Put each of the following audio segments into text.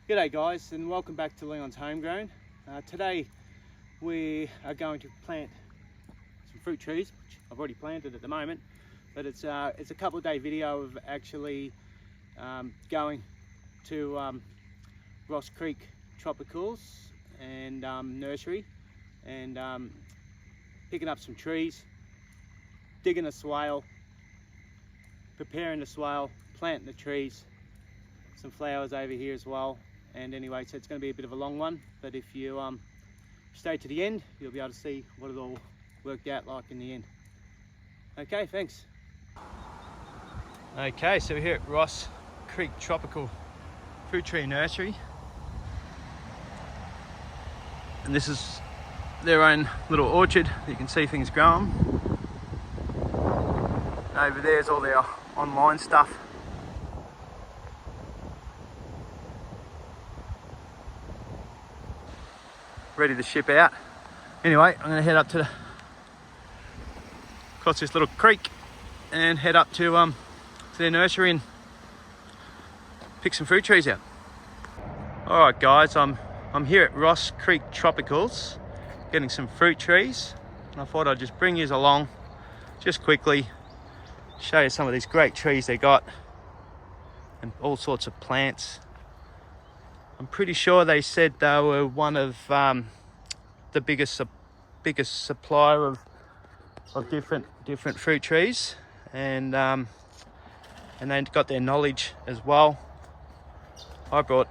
G'day guys, and welcome back to Leon's Homegrown. Today we are going to plant some fruit trees, which I've already planted at the moment, but it's a couple of day video of actually going to Ross Creek Tropicals and nursery and picking up some trees, digging a swale, preparing the swale, planting the trees, some flowers over here as well. And anyway, so it's going to be a bit of a long one, but if you stay to the end, you'll be able to see what it all worked out like in the end. Okay, thanks. Okay, so we're here at Ross Creek Tropical Fruit Tree Nursery, and this is their own little orchard. You can see things growing. Over there's all their online stuff. Ready to ship out. Anyway, I'm going to head up to across this little creek and head up to their nursery and pick some fruit trees out. All right, guys, I'm here at Ross Creek Tropicals, getting some fruit trees. And I thought I'd just bring you along, just quickly, show you some of these great trees they got, and all sorts of plants. I'm pretty sure they said they were one of the biggest supplier of different fruit trees, and they got their knowledge as well. I brought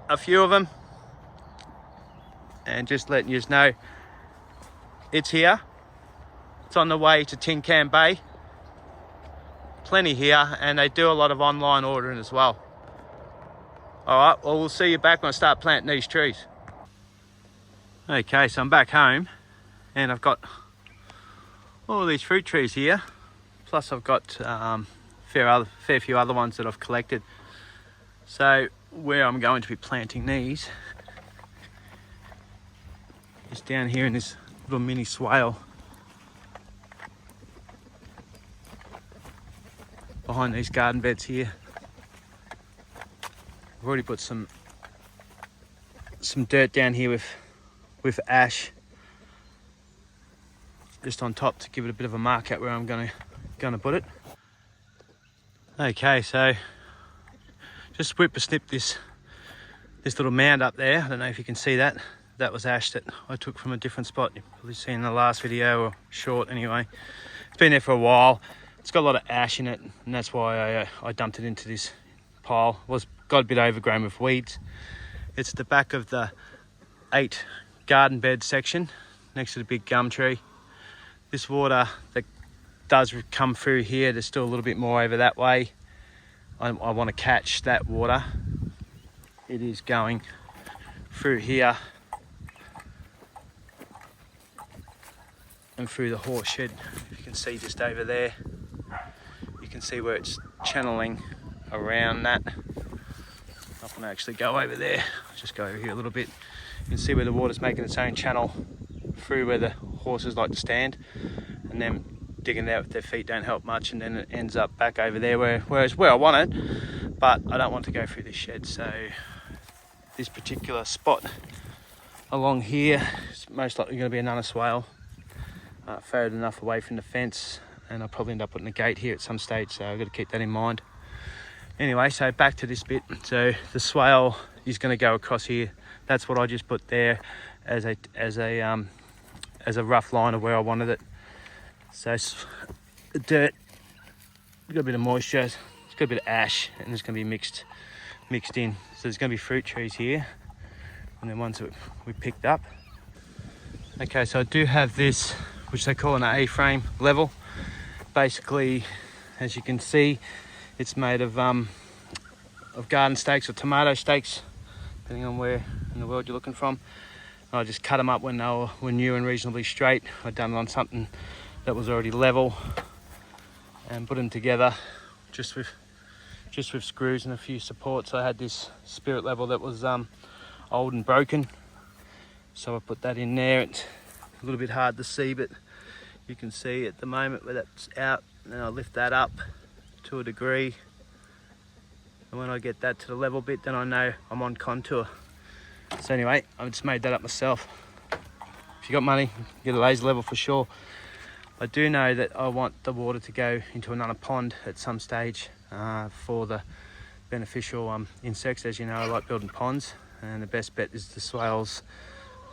a few of them, and just letting you know, it's here. It's on the way to Tin Can Bay. Plenty here, and they do a lot of online ordering as well. Alright, well, we'll see you back when I start planting these trees. Okay, so I'm back home and I've got all these fruit trees here. Plus I've got fair few other ones that I've collected. So where I'm going to be planting these is down here in this little mini swale behind these garden beds here. I've already put some dirt down here with ash just on top to give it a bit of a mark out where I'm gonna put it. Okay, so just snip this little mound up there. I don't know if you can see that. That was ash that I took from a different spot. You've probably seen in the last video, or short anyway. It's been there for a while. It's got a lot of ash in it, and that's why I dumped it into this pile. Got a bit overgrown with weeds. It's the back of the 8 garden bed section next to the big gum tree. This water that does come through here, there's still a little bit more over that way. I want to catch that water. It is going through here and through the horse shed. You can see just over there, you can see where it's channeling around that. I'm not going to actually go over there. I'll just go over here a little bit. You can see where the water's making its own channel through where the horses like to stand, and then digging it out with their feet don't help much, and then it ends up back over there where I want it, but I don't want to go through this shed. So this particular spot along here is most likely going to be another swale, further enough away from the fence, and I'll probably end up putting a gate here at some stage, so I've got to keep that in mind. Anyway, so back to this bit. So the swale is going to go across here. That's what I just put there as a rough line of where I wanted it. So the dirt, got a bit of moisture, it's got a bit of ash, and there's going to be mixed in. So there's going to be fruit trees here, and then ones that we picked up. Okay, so I do have this, which they call an A-frame level. Basically, as you can see, it's made of garden stakes or tomato stakes, depending on where in the world you're looking from. I just cut them up when they were new and reasonably straight. I'd done it on something that was already level and put them together just with screws and a few supports. I had this spirit level that was old and broken, so I put that in there. It's a little bit hard to see, but you can see at the moment where that's out, and then I lift that up to a degree And when I get that to the level bit, then I know I'm on contour. So anyway, I just made that up myself. If you got money, get a laser level for sure. I do know that I want the water to go into another pond at some stage for the beneficial insects. As you know, I like building ponds, and the best bet is the swales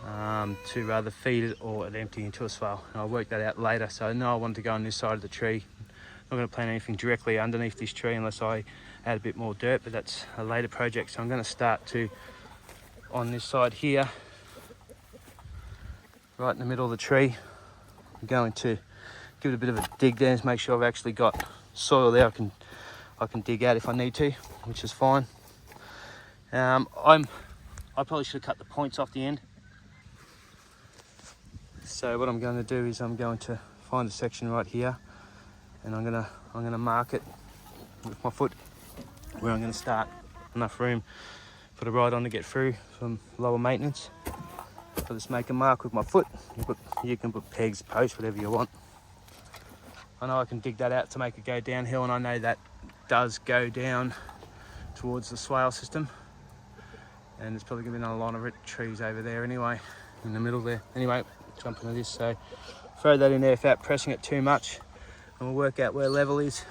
to either feed it or it empty into a swale. And I'll work that out later. So I know I want to go on this side of the tree. I'm not going to plant anything directly underneath this tree unless I add a bit more dirt, but that's a later project. So I'm going to start on this side here, right in the middle of the tree. I'm going to give it a bit of a dig there to make sure I've actually got soil there I can dig out if I need to, which is fine. I probably should have cut the points off the end. So what I'm going to do is I'm going to find a section right here, and I'm gonna mark it with my foot where I'm going to start. Enough room for the ride on to get through from lower maintenance. So just make a mark with my foot. You can put pegs, posts, whatever you want. I know I can dig that out to make it go downhill, and I know that does go down towards the swale system. And there's probably going to be another line of trees over there anyway, in the middle there. Anyway, jump into this. So throw that in there without pressing it too much, and we'll work out where level is.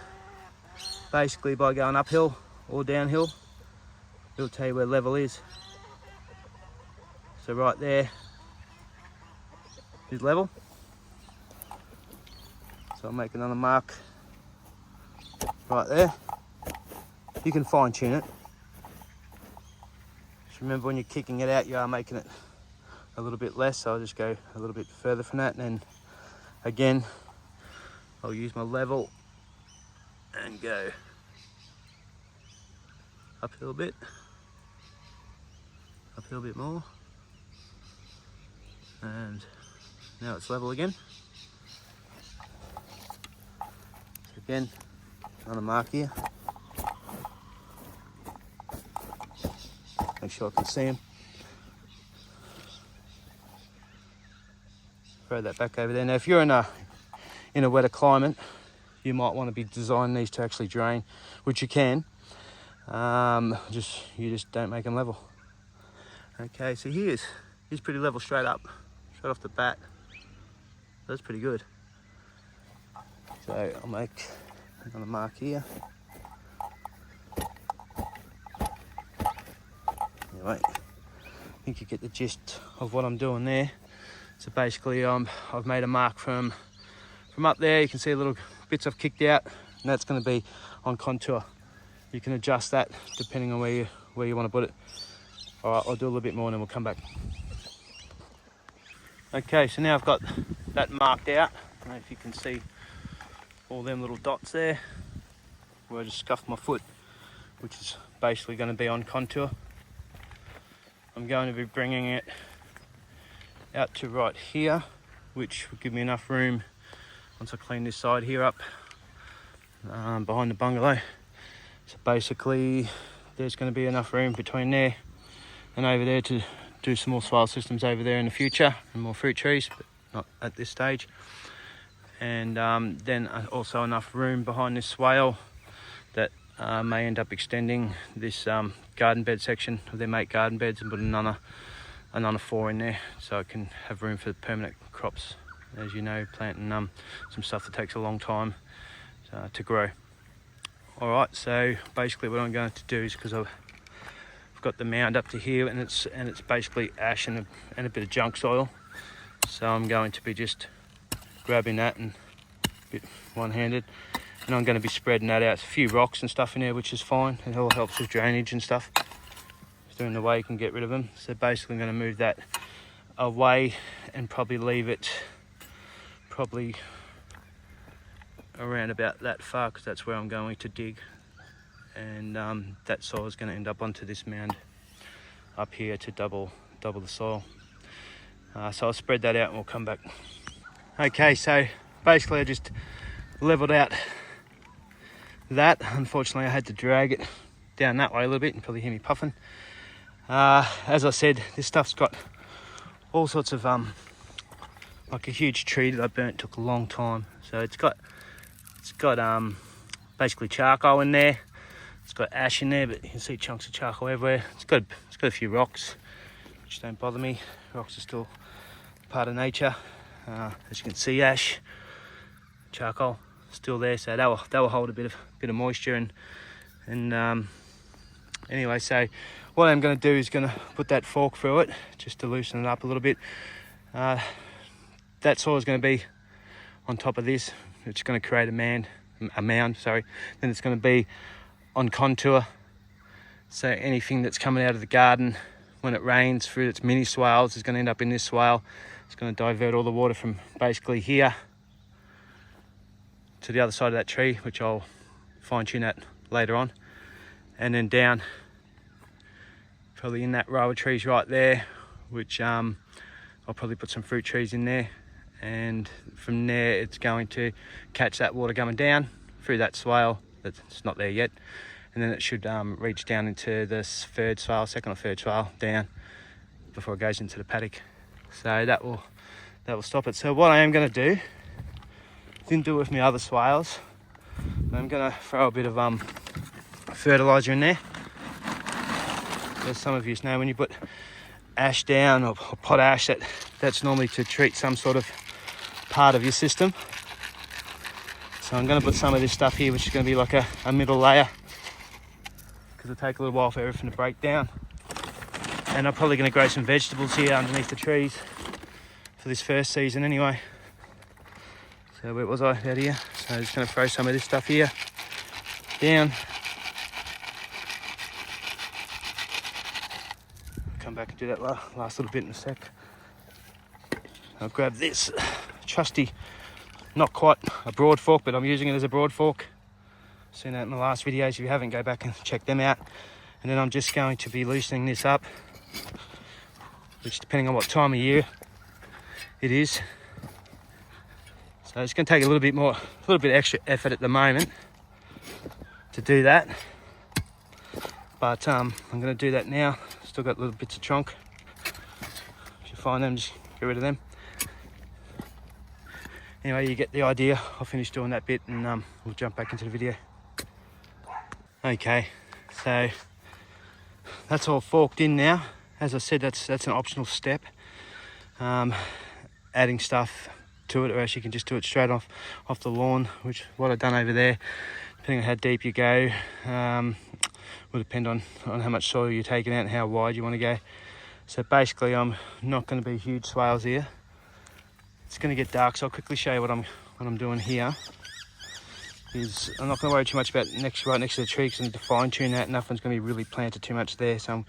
Basically by going uphill or downhill, it'll tell you where level is. So right there is level. So I'll make another mark right there. You can fine tune it. Just remember, when you're kicking it out, you are making it a little bit less. So I'll just go a little bit further from that, and then again I'll use my level and go uphill a bit, uphill a bit more, and now it's level again. So again, another mark here. Make sure I can see them. Throw that back over there. Now if you're in a wetter climate, you might want to be designing these to actually drain, which you can. You just don't make them level. Okay, so here's pretty level straight up, straight off the bat. That's pretty good. So I'll make another mark here. Anyway, I think you get the gist of what I'm doing there. So basically, I've made a mark from up there. You can see little bits I've kicked out, and that's going to be on contour. You can adjust that depending on where you want to put it. All right, I'll do a little bit more and then we'll come back. Okay, so now I've got that marked out. I don't know if you can see all them little dots there where I just scuffed my foot, which is basically going to be on contour. I'm going to be bringing it out to right here, which will give me enough room once I clean this side here up behind the bungalow. So basically there's going to be enough room between there and over there to do some more swale systems over there in the future, and more fruit trees, but not at this stage. And then also enough room behind this swale that may end up extending this garden bed section. They make garden beds and put another 4 in there, so I can have room for permanent crops. As you know, planting some stuff that takes a long time to grow. All right, so basically what I'm going to do is, because I've got the mound up to here, and it's basically ash and a bit of junk soil, so I'm going to be just grabbing that and a bit one-handed, and I'm going to be spreading that out. There's a few rocks and stuff in there, which is fine. It all helps with drainage and stuff. During the way you can get rid of them. So basically I'm going to move that away and probably leave it around about that far, because that's where I'm going to dig, and that soil is going to end up onto this mound up here to double the soil. So I'll spread that out and we'll come back. Okay, so basically I just leveled out that. Unfortunately I had to drag it down that way a little bit, and probably hear me puffing. As I said, this stuff's got all sorts of like a huge tree that I burnt, took a long time. So it's got basically charcoal in there It's got ash in there, but you can see chunks of charcoal everywhere. It's got a few rocks, which don't bother me. Rocks are still part of nature. As you can see, ash, charcoal still there, so that will hold a bit of moisture. And anyway, so what I'm going to do is going to put that fork through it just to loosen it up a little bit. That soil is going to be on top of this. It's going to create a mound. Then it's going to be on contour. So anything that's coming out of the garden when it rains through its mini swales is going to end up in this swale. It's going to divert all the water from basically here to the other side of that tree, which I'll fine tune that later on, and then down probably in that row of trees right there, which I'll probably put some fruit trees in there, and from there it's going to catch that water coming down through that swale that's not there yet, and then it should reach down into this second or third swale down before it goes into the paddock. So that will stop it. So what I am going to do, didn't do it with my other swales, but I'm going to throw a bit of fertilizer in there. As some of you know, when you put ash down or potash, that's normally to treat some sort of part of your system. So I'm going to put some of this stuff here, which is going to be like a middle layer, because it'll take a little while for everything to break down. And I'm probably going to grow some vegetables here underneath the trees for this first season anyway. So where was I? Out here. So I'm just going to throw some of this stuff here down. Come back and do that last little bit in a sec. I'll grab this trusty, not quite a broad fork, but I'm using it as a broad fork. Seen that in the last videos. If you haven't, go back and check them out. And then I'm just going to be loosening this up, which depending on what time of year it is. So it's going to take a little bit extra effort at the moment to do that. But I'm going to do that now. Still got little bits of trunk. If you find them, just get rid of them. Anyway, you get the idea. I'll finish doing that bit and we'll jump back into the video. Okay, so that's all forked in now. As I said, that's an optional step. Adding stuff to it, or else you can just do it straight off the lawn, which what I've done over there. Depending on how deep you go, will depend on how much soil you're taking out and how wide you want to go. So basically, I'm not going to be huge swales here. It's going to get dark, so I'll quickly show you what I'm doing here. I'm not going to worry too much about right next to the tree, because I need to fine tune that. Nothing's going to be really planted too much there, so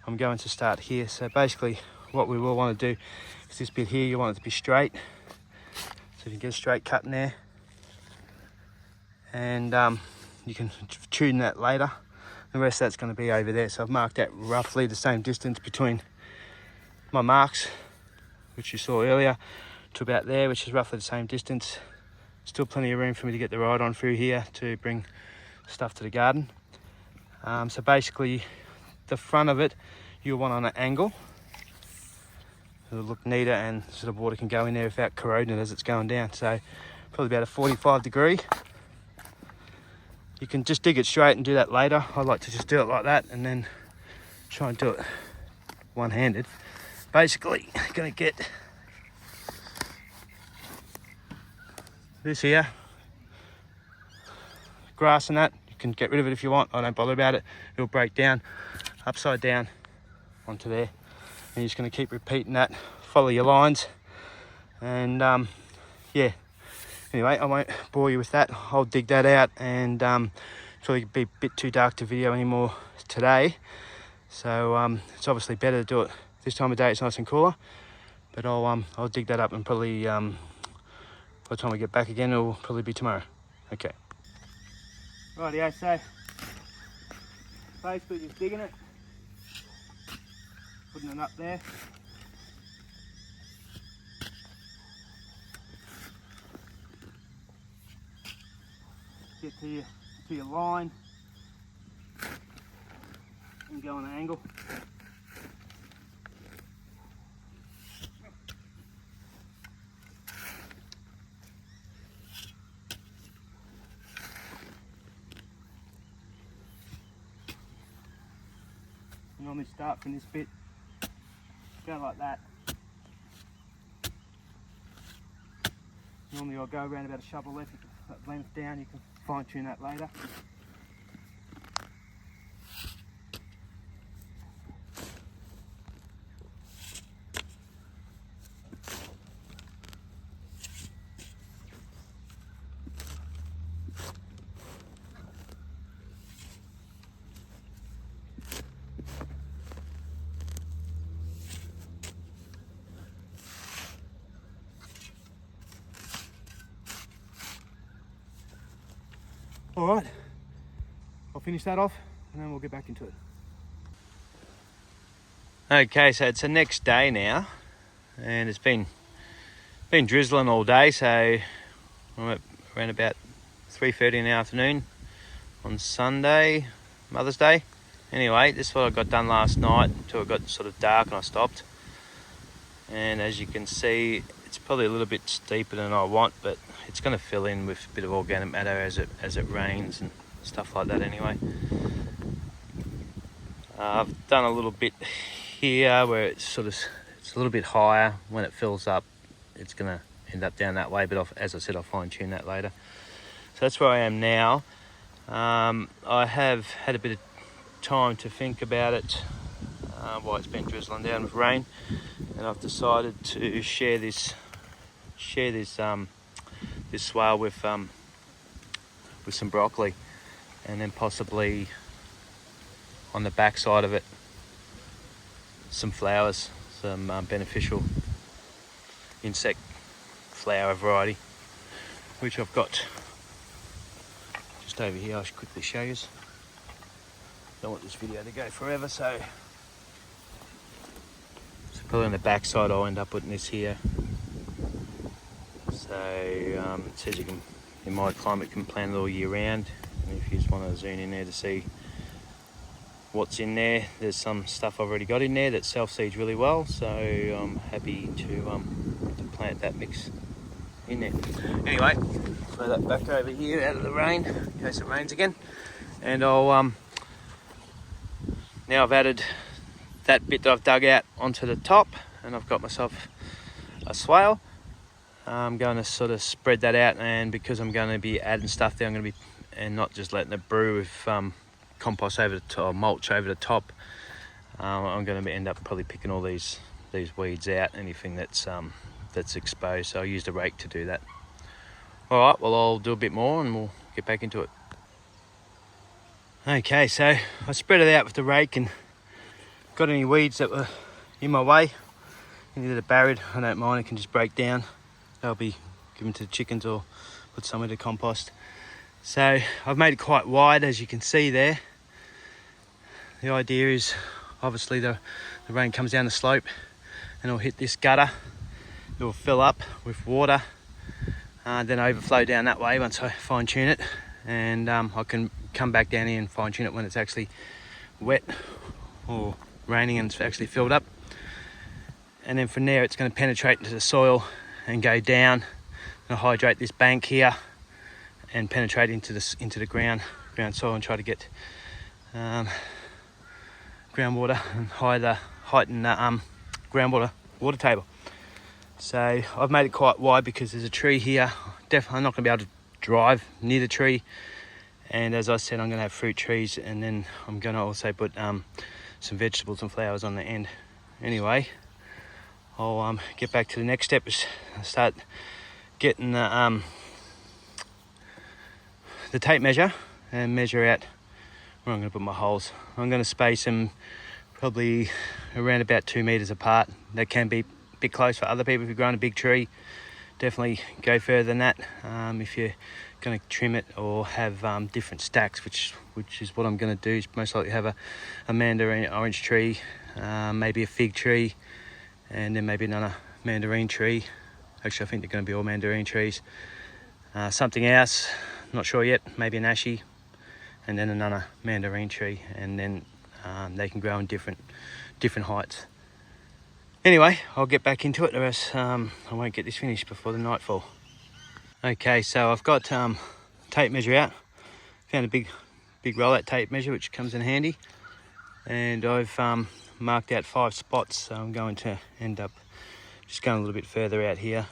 I'm going to start here. So basically, what we will want to do is this bit here. You want it to be straight, so you can get a straight cut in there, and you can tune that later. The rest of that's going to be over there. So I've marked out roughly the same distance between my marks, which you saw earlier, to about there, which is roughly the same distance. Still plenty of room for me to get the ride on through here to bring stuff to the garden. So basically, the front of it you'll want on an angle. It'll look neater, and sort of water can go in there without corroding it as it's going down. So probably about a 45 degree. You can just dig it straight and do that later. I like to just do it like that and then try and do it one-handed. Basically, gonna get this here, grass and that. You can get rid of it if you want. I don't bother about it. It'll break down upside down onto there. And you're just going to keep repeating that. Follow your lines. And yeah. Anyway, I won't bore you with that. I'll dig that out, and it's probably be a bit too dark to video anymore today. So it's obviously better to do it this time of day. It's nice and cooler. But I'll dig that up, and probably by the time we get back again, it'll probably be tomorrow. Okay. Rightio, so basically just digging it, putting it up there. Get to your line and go on an angle. I normally start from this bit, go like that. Normally I'll go around about a shovel length down. You can fine tune that later. All right, I'll finish that off and then we'll get back into it. Okay, so it's the next day now, and it's been drizzling all day, so I'm at around about 3:30 in the afternoon on Sunday, Mother's Day. Anyway, this is what I got done last night until it got sort of dark and I stopped. And as you can see, it's probably a little bit steeper than I want, but it's going to fill in with a bit of organic matter as it rains and stuff like that anyway. I've done a little bit here where it's a little bit higher. When it fills up, it's going to end up down that way, but as I said, I'll fine tune that later. So that's where I am now. I have had a bit of time to think about it while it's been drizzling down with rain, and I've decided to share this swale with some broccoli, and then possibly on the back side of it some flowers, some beneficial insect flower variety, which I've got just over here. I should quickly show you. Don't want this video to go forever, so probably on the back side I'll end up putting this here. So it says you can, in my climate, you can plant it all year round. And if you just want to zoom in there to see what's in there, there's some stuff I've already got in there that self-seeds really well, so I'm happy to plant that mix in there. Anyway, throw that back over here out of the rain in case it rains again, and I'll now I've added that bit that I've dug out onto the top, and I've got myself a swale. I'm going to sort of spread that out, and because I'm going to be adding stuff there, I'm going to be, and not just letting it brew with compost over the top, mulch over the top. I'm going to end up probably picking all these weeds out, anything that's exposed. So I used a rake to do that. All right, well, I'll do a bit more and we'll get back into it. Okay, so I spread it out with the rake, and got any weeds that were in my way, any that are buried, I don't mind, it can just break down. They'll be given to the chickens or put somewhere to compost. So I've made it quite wide, as you can see there. The idea is, obviously the rain comes down the slope and it'll hit this gutter. It will fill up with water, then overflow down that way once I fine tune it, and I can come back down here and fine tune it when it's actually wet or raining and it's actually filled up. And then from there it's going to penetrate into the soil and go down and hydrate this bank here and penetrate into the ground soil and try to get groundwater and heighten the groundwater water table. So I've made it quite wide because there's a tree here. Definitely I'm not going to be able to drive near the tree, and as I said, I'm going to have fruit trees, and then I'm going to also put some vegetables and flowers on the end. Anyway, I'll get back to the next step, is start getting the tape measure and measure out where I'm going to put my holes. I'm going to space them probably around about 2 meters apart. That can be a bit close for other people. If you're growing a big tree, definitely go further than that. If you're going to trim it or have different stacks, which is what I'm going to do, is most likely have a mandarin orange tree, maybe a fig tree, and then maybe another mandarin tree. Actually, I think they're going to be all mandarin trees. Something else, not sure yet, maybe an ashy, and then another mandarin tree, and then they can grow in different heights. Anyway, I'll get back into it, or else I won't get this finished before the nightfall. Okay, so I've got tape measure out. Found a big rollout tape measure, which comes in handy. and I've marked out 5 spots, so I'm going to end up just going a little bit further out here.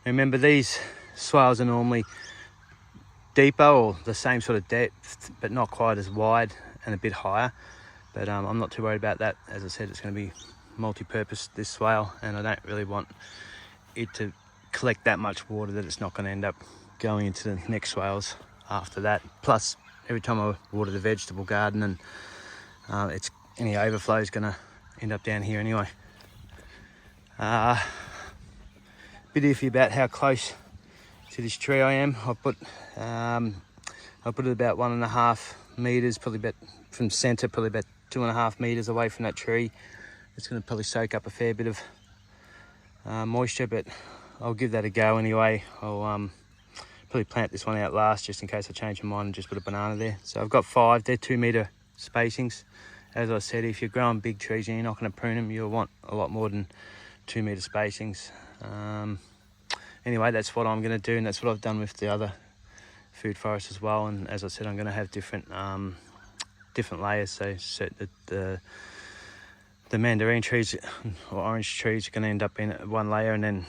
Remember, these swales are normally deeper or the same sort of depth, but not quite as wide and a bit higher. But I'm not too worried about that. As I said, it's going to be multi-purpose, this swale, and I don't really want it to collect that much water that it's not going to end up going into the next swales after that. Plus, every time I water the vegetable garden, and it's any overflow is going to end up down here anyway. Bit iffy about how close to this tree I am. I put it about 1.5 meters, probably about from centre, probably about 2.5 meters away from that tree. It's going to probably soak up a fair bit of moisture, but I'll give that a go anyway. I'll probably plant this one out last, just in case I change my mind and just put a banana there. So I've got 5, they're 2 meter spacings. As I said, if you're growing big trees and you're not going to prune them, you'll want a lot more than 2 meter spacings. Anyway, that's what I'm going to do, and that's what I've done with the other food forest as well. And as I said, I'm going to have different layers. So the mandarin trees or orange trees are going to end up in one layer, and then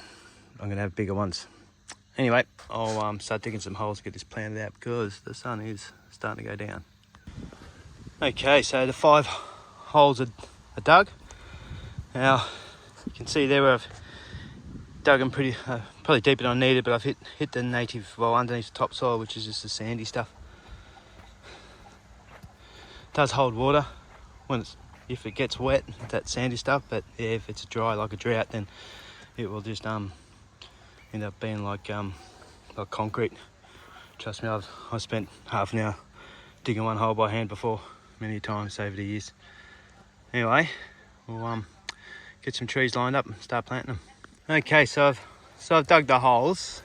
I'm going to have bigger ones. Anyway, I'll start digging some holes to get this planted out because the sun is starting to go down. Okay, so the 5 holes are dug. Now you can see there where I've dug them pretty probably deeper than I needed, but I've hit the native, well, underneath the topsoil, which is just the sandy stuff. It does hold water if it gets wet, that sandy stuff, but yeah, if it's dry like a drought, then it will just end up being like concrete. Trust me, I've spent half an hour digging one hole by hand before, many times over the years. Anyway, we'll get some trees lined up and start planting them. Okay, so I've dug the holes,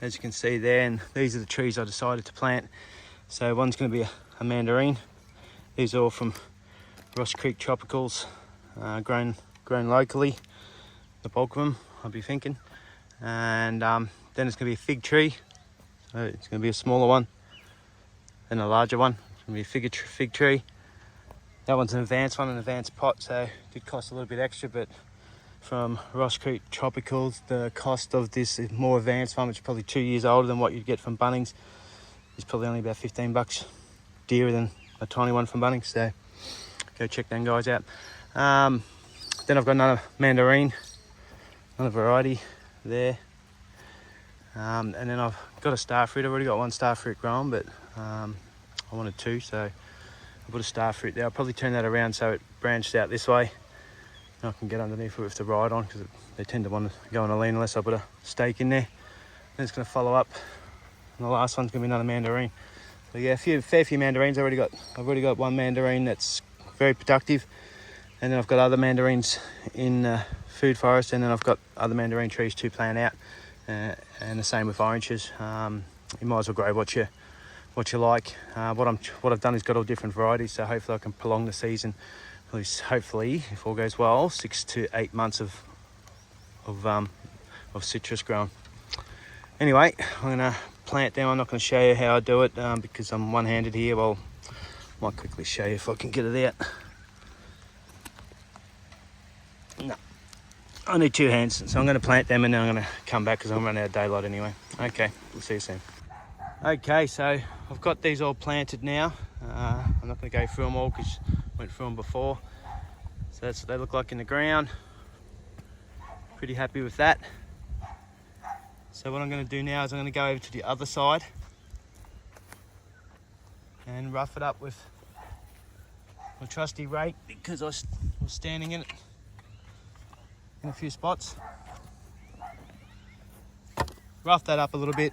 as you can see there, and these are the trees I decided to plant. So one's going to be a mandarin. These are all from Ross Creek Tropicals, grown locally, the bulk of them, I'll be thinking. And then it's going to be a fig tree. So it's going to be a smaller one and a larger one. It's going to be a fig tree. That one's an advanced one, an advanced pot, so it did cost a little bit extra, but from Ross Creek Tropicals, the cost of this more advanced one, which is probably 2 years older than what you'd get from Bunnings, is probably only about $15 dearer than a tiny one from Bunnings, so go check them guys out. Then I've got another mandarin, another variety there. And then I've got a starfruit. I've already got one starfruit grown, but I wanted 2, so I put a starfruit there. I'll probably turn that around so it branches out this way. I can get underneath it with the ride on, because they tend to want to go on a lean unless I put a stake in there. Then it's going to follow up, and the last one's going to be another mandarin. So yeah, fair few mandarins. I've already got one mandarin that's very productive, and then I've got other mandarins in food forest, and then I've got other mandarin trees to plant out, and the same with oranges. You might as well grow what you like. What I've done is got all different varieties, so hopefully I can prolong the season. Hopefully, if all goes well, 6 to 8 months of citrus grown. Anyway, I'm gonna plant them. I'm not gonna show you how I do it because I'm one-handed here. Well, I might quickly show you if I can get it out. No, I need 2 hands, so I'm gonna plant them and then I'm gonna come back because I'm running out of daylight anyway. Okay, we'll see you soon. Okay, so I've got these all planted now. I'm not gonna go through them all because went through them before. So that's what they look like in the ground. Pretty happy with that. So what I'm going to do now is I'm going to go over to the other side and rough it up with my trusty rake, because I was standing in it in a few spots. Rough that up a little bit,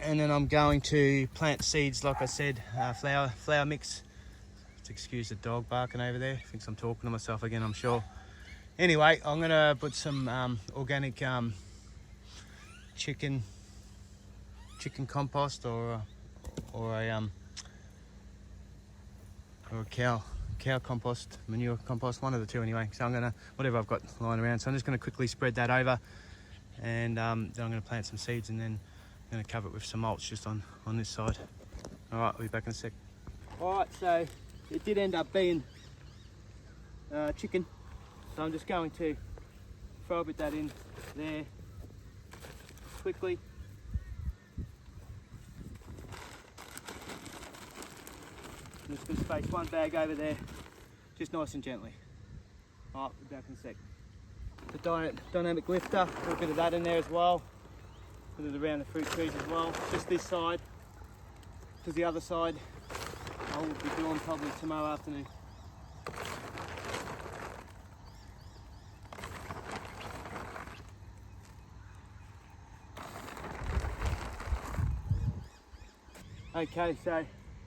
and then I'm going to plant seeds, like I said, flower mix. Excuse the dog barking over there. Thinks I'm talking to myself again, I'm sure. Anyway, I'm gonna put some organic chicken compost or a cow compost, manure compost, one of the two anyway. So I'm gonna, whatever I've got lying around. So I'm just gonna quickly spread that over, and then I'm gonna plant some seeds, and then I'm gonna cover it with some mulch just on this side. All right, we'll be back in a sec. All right, so it did end up being chicken. So I'm just going to throw a bit that in there quickly. I'm just going to space one bag over there, just nice and gently. Alright, we'll be back in a sec. The dynamic lifter, a bit of that in there as well. Put it around the fruit trees as well. Just this side, because the other side I will be doing probably tomorrow afternoon. Okay, so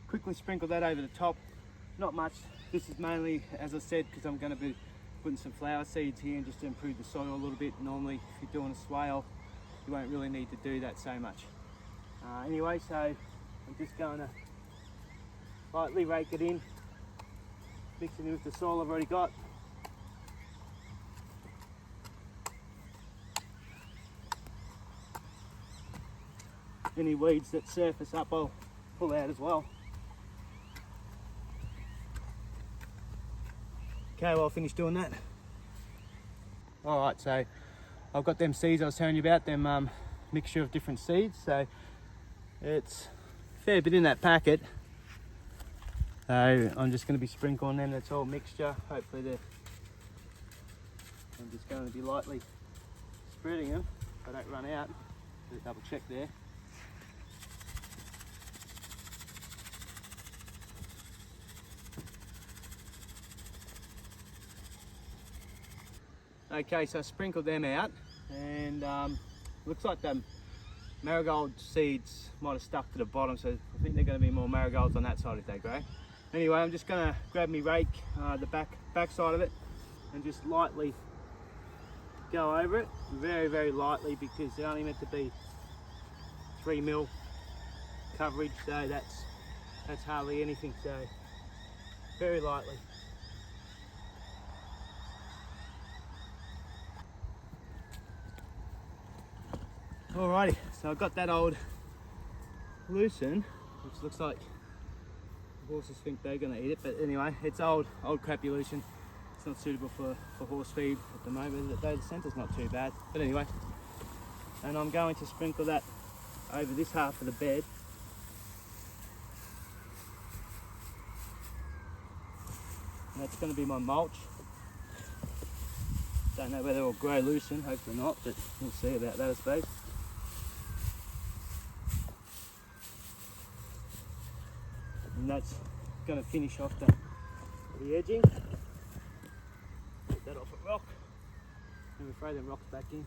quickly sprinkle that over the top. Not much. This is mainly, as I said, because I'm going to be putting some flower seeds here and just to improve the soil a little bit. Normally, if you're doing a swale, you won't really need to do that so much. Anyway, so I'm just going to lightly rake it in, mixing it with the soil I've already got. Any weeds that surface up, I'll pull out as well. Okay, well, I'll finish doing that. Alright, so I've got them seeds I was telling you about, them mixture of different seeds. So it's a fair bit in that packet. So I'm just going to be sprinkling them, that's all mixture. Hopefully I'm just going to be lightly spreading them so I don't run out. Just double check there. Okay, so I sprinkled them out, and looks like the marigold seeds might have stuck to the bottom, so I think they're going to be more marigolds on that side if they grow. Anyway, I'm just going to grab my rake, the back side of it, and just lightly go over it, very, very lightly, because they're only meant to be 3 mil coverage, so that's hardly anything, so very lightly. Alrighty, so I've got that old lucerne, which looks like the horses think they're going to eat it, but anyway, it's old crappy lucerne. It's not suitable for horse feed at the moment, though the centre's not too bad. But anyway, and I'm going to sprinkle that over this half of the bed. And that's going to be my mulch. Don't know whether it'll grow lucerne, hopefully not, but we'll see about that, I suppose. And that's going to finish off the edging. Get that off a rock. And we'll throw them rocks back in.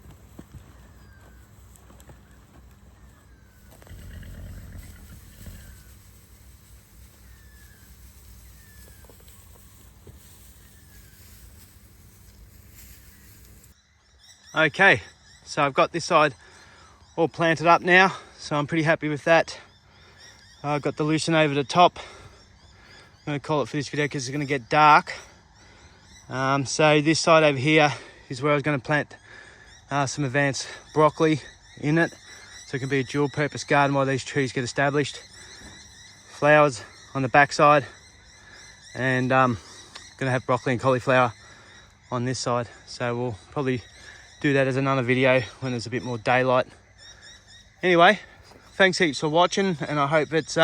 Okay, so I've got this side all planted up now, so I'm pretty happy with that. I've got the lucerne over the top. I'm going to call it for this video because it's going to get dark. So this side over here is where I was going to plant some advanced broccoli in it, so it can be a dual purpose garden while these trees get established. Flowers on the back side, and going to have broccoli and cauliflower on this side. So we'll probably do that as another video when there's a bit more daylight. Anyway, thanks heaps for watching, and I hope it's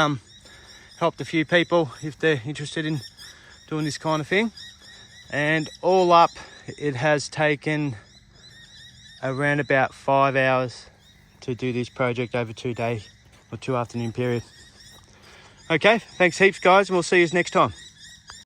helped a few people if they're interested in doing this kind of thing. And all up, it has taken around about 5 hours to do this project over 2 day or 2 afternoon period. Okay, thanks heaps guys, and we'll see you next time.